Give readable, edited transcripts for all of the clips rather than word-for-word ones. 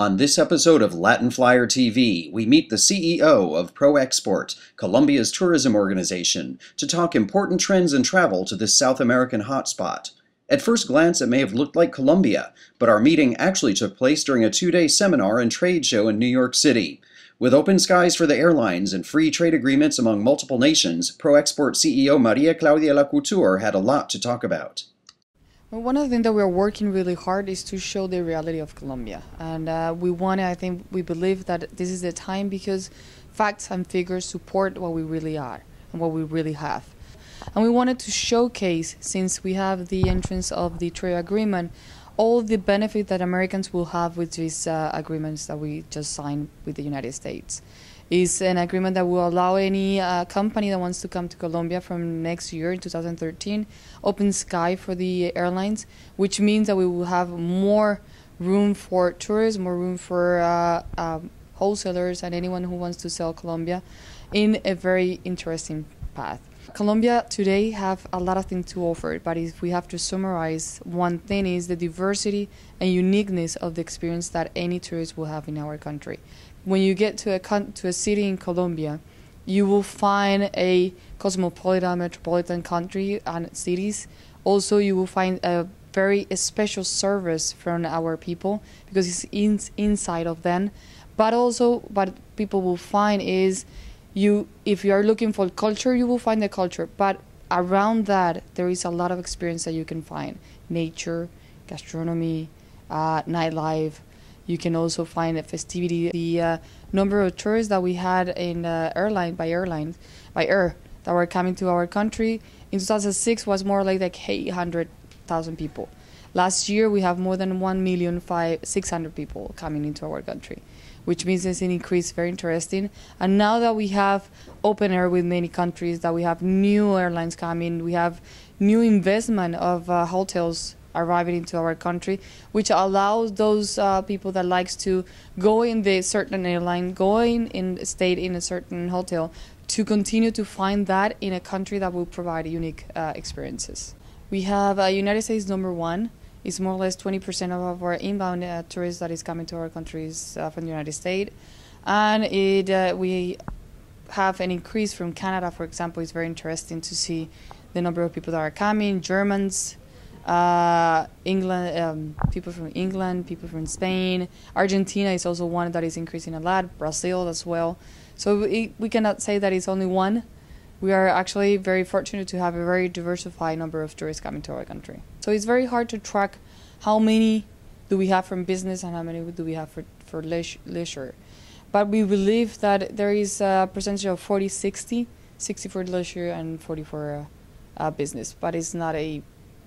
On this episode of Latin Flyer TV, we meet the CEO of ProExport, Colombia's tourism organization, to talk important trends in travel to this South American hotspot. At first glance, it may have looked like Colombia, but our meeting actually took place during a two-day seminar and trade show in New York City. With open skies for the airlines and free trade agreements among multiple nations, ProExport CEO Claudia Lacouture had a lot to talk about. Well, one of the things that we're working really hard is to show the reality of Colombia. And we believe that this is the time because facts and figures support what we really are and what we really have. And we wanted to showcase, since we have the entrance of the trade agreement, all the benefit that Americans will have with these agreements that we just signed with the United States. It's an agreement that will allow any company that wants to come to Colombia from next year, in 2013, open sky for the airlines, which means that we will have more room for tourists, more room for wholesalers and anyone who wants to sell Colombia in a very interesting path. Colombia today have a lot of things to offer, but if we have to summarize, one thing is the diversity and uniqueness of the experience that any tourist will have in our country. When you get to a city in Colombia, you will find a cosmopolitan, metropolitan country and cities. Also, you will find a very special service from our people because it's inside of them. But also, what people will find is if you are looking for culture, you will find the culture. But around that, there is a lot of experience that you can find: nature, gastronomy, nightlife. You can also find a festivity. The number of tourists that we had in air that were coming to our country in 2006 was more like 800,000 people. Last year we have more than 1,600,000 people coming into our country, which means it's an increase, very interesting. And now that we have open air with many countries, that we have new airlines coming, we have new investment of hotels arriving into our country, which allows those people that likes to go in the certain airline, stay in a certain hotel, to continue to find that in a country that will provide unique experiences. We have United States #1. It's more or less 20% of our inbound tourists that is coming to our countries from the United States. And we have an increase from Canada, for example. It's very interesting to see the number of people that are coming, Germans, England, people from England, people from Spain. Argentina is also one that is increasing a lot, Brazil as well. So we cannot say that it's only one. We are actually very fortunate to have a very diversified number of tourists coming to our country. So it's very hard to track how many do we have from business and how many do we have for leisure. But we believe that there is a percentage of 40-60, 60 for leisure and 40 for business, but it's not a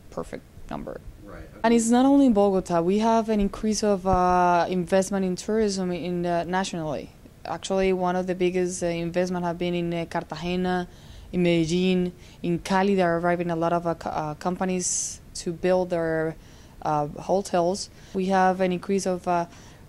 perfect number. Right. Okay. And it's not only in Bogota. We have an increase of investment in tourism nationally. Actually, one of the biggest investment have been in Cartagena, in Medellin, in Cali. There are arriving a lot of companies to build their hotels. We have an increase of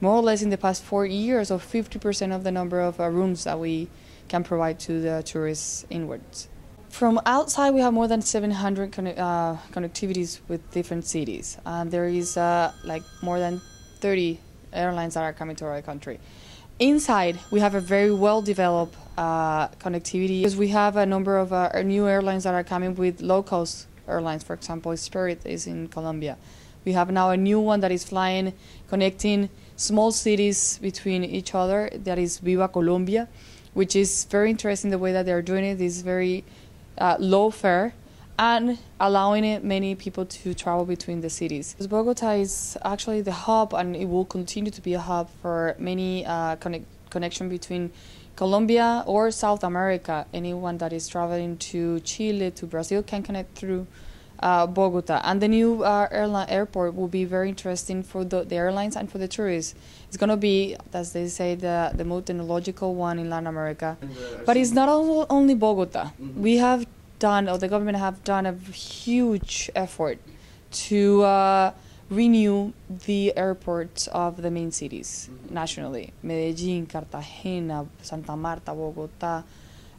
more or less in the past 4 years of 50% of the number of rooms that we can provide to the tourists inwards. From outside, we have more than 700 connectivities with different cities. And there is more than 30 airlines that are coming to our country. Inside, we have a very well-developed connectivity because we have a number of new airlines that are coming with low-cost airlines. For example, Spirit is in Colombia. We have now a new one that is flying, connecting small cities between each other. That is Viva Colombia, which is very interesting. The way that they are doing it is very low fare and allowing many people to travel between the cities. Bogota is actually the hub, and it will continue to be a hub for many connection between Colombia or South America. Anyone that is traveling to Chile, to Brazil can connect through Bogota. And the new airport will be very interesting for the airlines and for the tourists. It's going to be, as they say, the most technological one in Latin America. But it's not only Bogota. Mm-hmm. We have done, or the government have done, a huge effort to renew the airports of the main cities nationally. Medellin, Cartagena, Santa Marta, Bogota,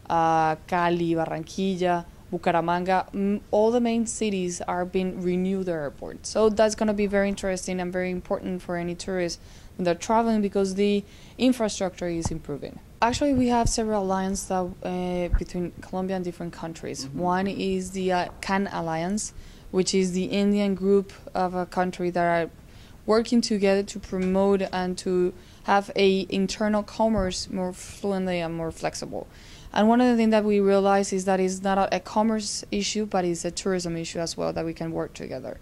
Cali, Barranquilla, Bucaramanga, all the main cities are being renewed their airports. So that's going to be very interesting and very important for any tourist when they're traveling because the infrastructure is improving. Actually, we have several alliances between Colombia and different countries. One is the CAN Alliance, which is the Indian group of a country that are working together to promote and to have a internal commerce more fluently and more flexible. And one of the things that we realize is that it's not a commerce issue, but it's a tourism issue as well, that we can work together.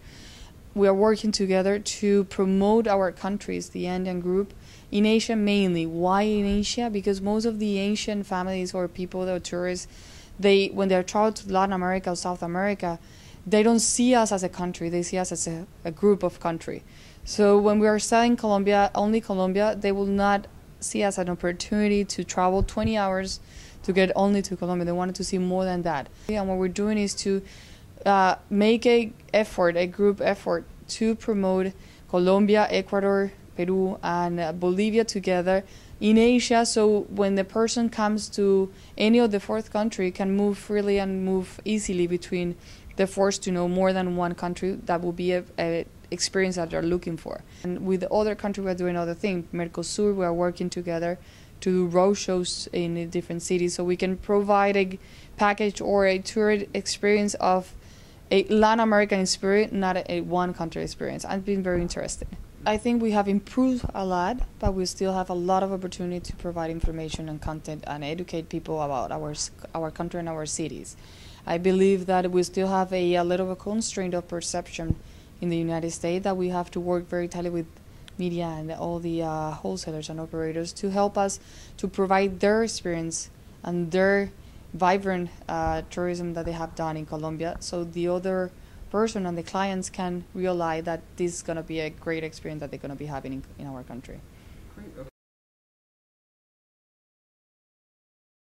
We are working together to promote our countries, the Andean group, in Asia mainly. Why in Asia? Because most of the Asian families or people that are tourists, when they travel to Latin America or South America, they don't see us as a country, they see us as a group of country. So when we are selling Colombia, only Colombia, they will not see us as an opportunity to travel 20 hours to get only to Colombia. They wanted to see more than that. And what we're doing is to make a group effort to promote Colombia, Ecuador, Peru, and Bolivia together in Asia, so when the person comes to any of the fourth country, can move freely and move easily between the forced to know more than one country. That will be a experience that they're looking for. And with the other country, we're doing other things. Mercosur, we are working together to do road shows in different cities, so we can provide a package or a tour experience of a Latin American experience, not a one country experience. It's been very interesting. I think we have improved a lot, but we still have a lot of opportunity to provide information and content and educate people about our country and our cities. I believe that we still have a little of a constraint of perception in the United States, that we have to work very tightly with media and all the wholesalers and operators to help us to provide their experience and their vibrant tourism that they have done in Colombia, so the other person and the clients can realize that this is going to be a great experience that they're going to be having in our country. Great. Okay.